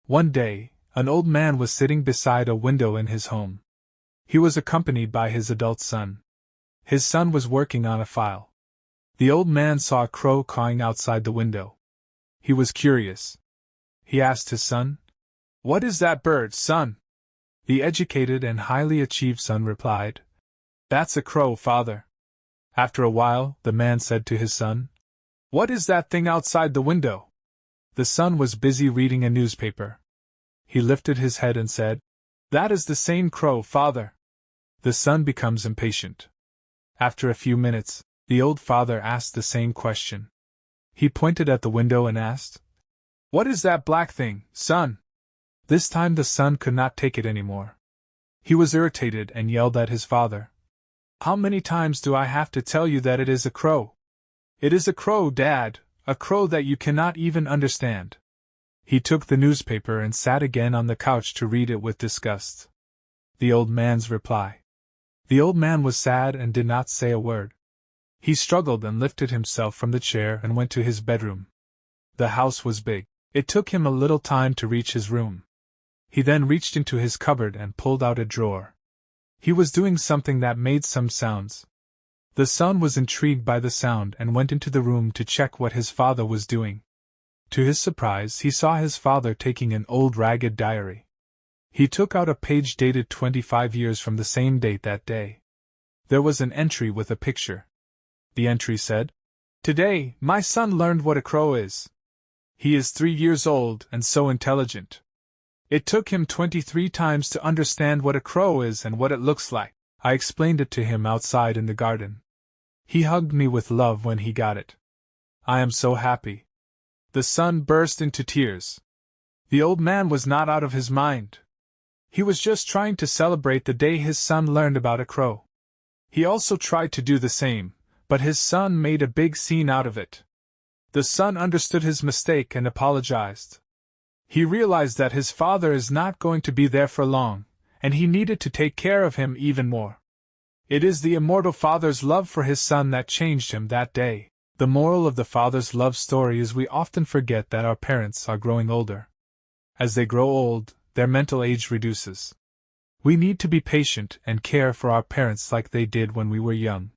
One day, an old man was sitting beside a window in his home. He was accompanied by his adult son. His son was working on a file. The old man saw a crow cawing outside the window. He was curious. He asked his son, "What is that bird, son?" The educated and highly achieved son replied, "That's a crow, father." After a while, the man said to his son, "What is that thing outside the window?" The son was busy reading a newspaper. He lifted his head and said, "That is the same crow, father." The son becomes impatient. After a few minutes, the old father asked the same question. He pointed at the window and asked, "What is that black thing, son?" This time the son could not take it anymore. He was irritated and yelled at his father, "How many times do I have to tell you that it is a crow? It is a crow, Dad, a crow that you cannot even understand." He took the newspaper and sat again on the couch to read it with disgust. The old man's reply. The old man was sad and did not say a word. He struggled and lifted himself from the chair and went to his bedroom. The house was big. It took him a little time to reach his room. He then reached into his cupboard and pulled out a drawer. He was doing something that made some sounds. The son was intrigued by the sound and went into the room to check what his father was doing. To his surprise, he saw his father taking an old ragged diary. He took out a page dated 25 years from the same date that day. There was an entry with a picture. The entry said, "Today, my son learned what a crow is. He is 3 years old and so intelligent. It took him 23 times to understand what a crow is and what it looks like. I explained it to him outside in the garden. He hugged me with love when he got it. I am so happy." The son burst into tears. The old man was not out of his mind. He was just trying to celebrate the day his son learned about a crow. He also tried to do the same, but his son made a big scene out of it. The son understood his mistake and apologized. He realized that his father is not going to be there for long, and he needed to take care of him even more. It is the immortal father's love for his son that changed him that day. The moral of the father's love story is we often forget that our parents are growing older. As they grow old, their mental age reduces. We need to be patient and care for our parents like they did when we were young.